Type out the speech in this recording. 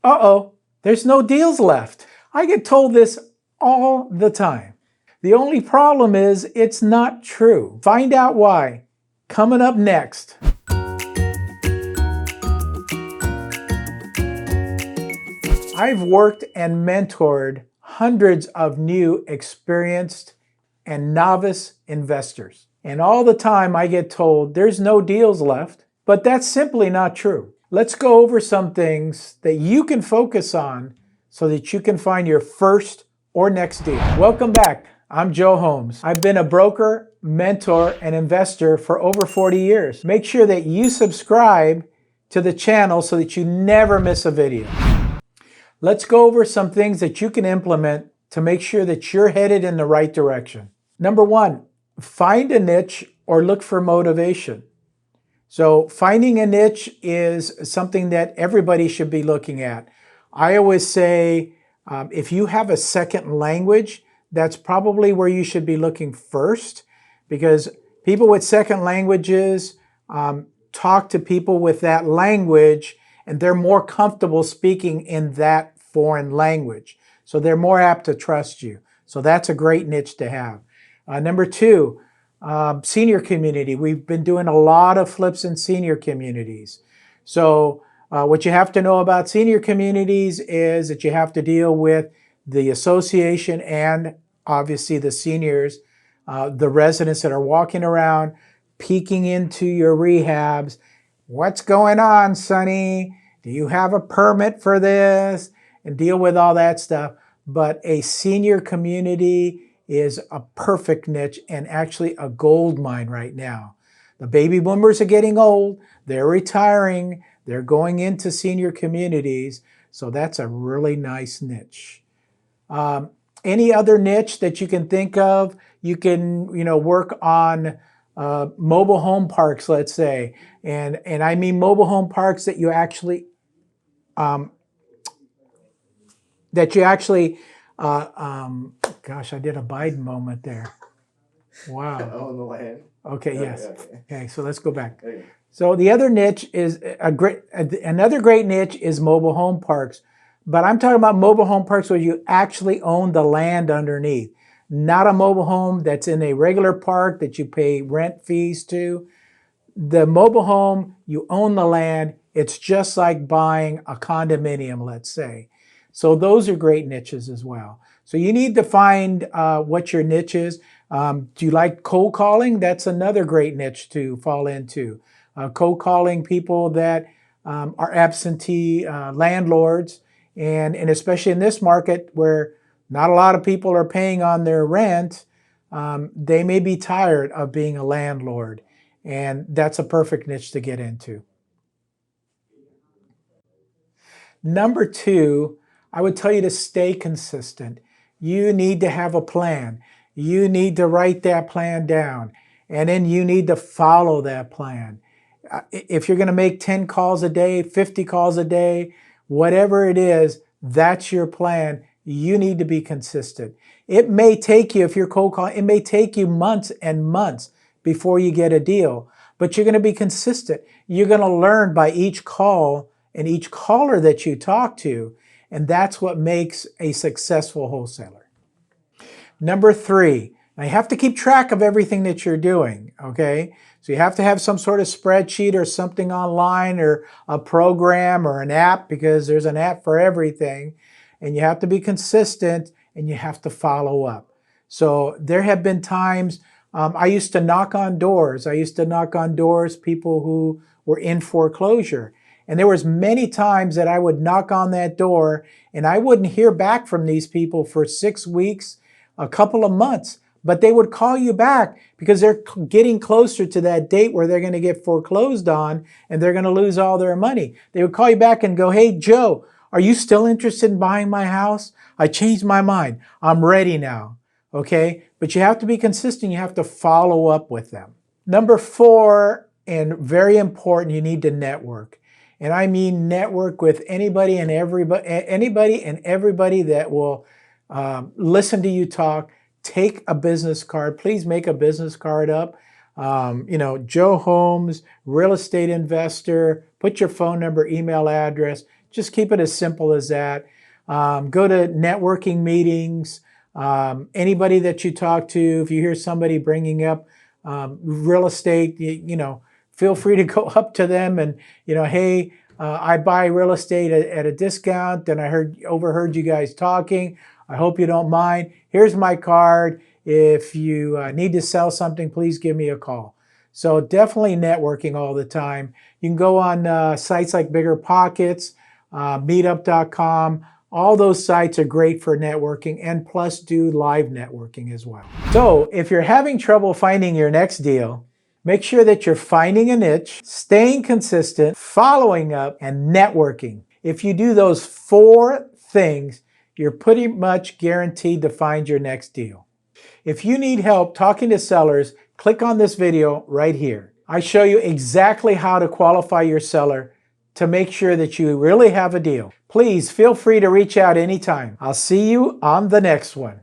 Uh-oh, there's no deals left. I get told this all the time. The only problem is it's not true. Find out why. Coming up next. I've worked and mentored hundreds of new experienced and novice investors. And all the time I get told there's no deals left, but that's simply not true. Let's go over some things that you can focus on so that you can find your first or next deal. Welcome back. I'm Joe Holmes. I've been a broker, mentor, and investor for over 40 years. Make sure that you subscribe to the channel so that you never miss a video. Let's go over some things that you can implement to make sure that you're headed in the right direction. Number one, find a niche or look for motivation. So finding a niche is something that everybody should be looking at. I always say, if you have a second language, that's probably where you should be looking first, because people with second languages talk to people with that language, and they're more comfortable speaking in that foreign language. So they're more apt to trust you. So that's a great niche to have. Number two, senior community. We've been doing a lot of flips in senior communities. So what you have to know about senior communities is that you have to deal with the association and obviously the seniors, the residents that are walking around, peeking into your rehabs. What's going on, Sonny? Do you have a permit for this? And deal with all that stuff. But a senior community is a perfect niche and actually a gold mine right now. The baby boomers are getting old. They're retiring. They're going into senior communities. So that's a really nice niche. Any other niche that you can think of, you can work on mobile home parks, let's say. And I mean mobile home parks that you actually gosh, I did a Biden moment there. Wow. On the land. Okay, yes. Okay. Okay, so let's go back. Okay. So the other niche is another great niche is mobile home parks. But I'm talking about mobile home parks where you actually own the land underneath. Not a mobile home that's in a regular park that you pay rent fees to. The mobile home, you own the land. It's just like buying a condominium, let's say. So those are great niches as well. So you need to find what your niche is. Do you like cold calling? That's another great niche to fall into. Cold calling people that are absentee landlords. And especially in this market where not a lot of people are paying on their rent, they may be tired of being a landlord. And that's a perfect niche to get into. Number two, I would tell you to stay consistent. You need to have a plan. You need to write that plan down. And then you need to follow that plan. If you're going to make 10 calls a day, 50 calls a day, whatever it is, that's your plan. You need to be consistent. It may take you, if you're cold calling, it may take you months and months before you get a deal. But you're going to be consistent. You're going to learn by each call and each caller that you talk to. And that's what makes a successful wholesaler. Number three, now you have to keep track of everything that you're doing, okay? So you have to have some sort of spreadsheet or something online or a program or an app, because there's an app for everything. And you have to be consistent and you have to follow up. So there have been times, I used to knock on doors. People who were in foreclosure. And there was many times that I would knock on that door and I wouldn't hear back from these people for 6 weeks, a couple of months, but they would call you back because they're getting closer to that date where they're going to get foreclosed on and they're going to lose all their money. They would call you back and go, "Hey, Joe, are you still interested in buying my house? I changed my mind. I'm ready now." Okay? But you have to be consistent. You have to follow up with them. Number four, and very important, you need to network. And I mean network with anybody and everybody that will listen to you talk. Take a business card. Please make a business card up. Joe Holmes, real estate investor. Put your phone number, email address. Just keep it as simple as that. Go to networking meetings. Anybody that you talk to, if you hear somebody bringing up real estate, feel free to go up to them and, hey, I buy real estate at a discount, and I overheard you guys talking. I hope you don't mind. Here's my card. If you need to sell something, please give me a call. So definitely networking all the time. You can go on sites like Bigger Pockets, meetup.com. All those sites are great for networking, and plus do live networking as well. So if you're having trouble finding your next deal, make sure that you're finding a niche, staying consistent, following up, and networking. If you do those 4 things, you're pretty much guaranteed to find your next deal. If you need help talking to sellers, click on this video right here. I show you exactly how to qualify your seller to make sure that you really have a deal. Please feel free to reach out anytime. I'll see you on the next one.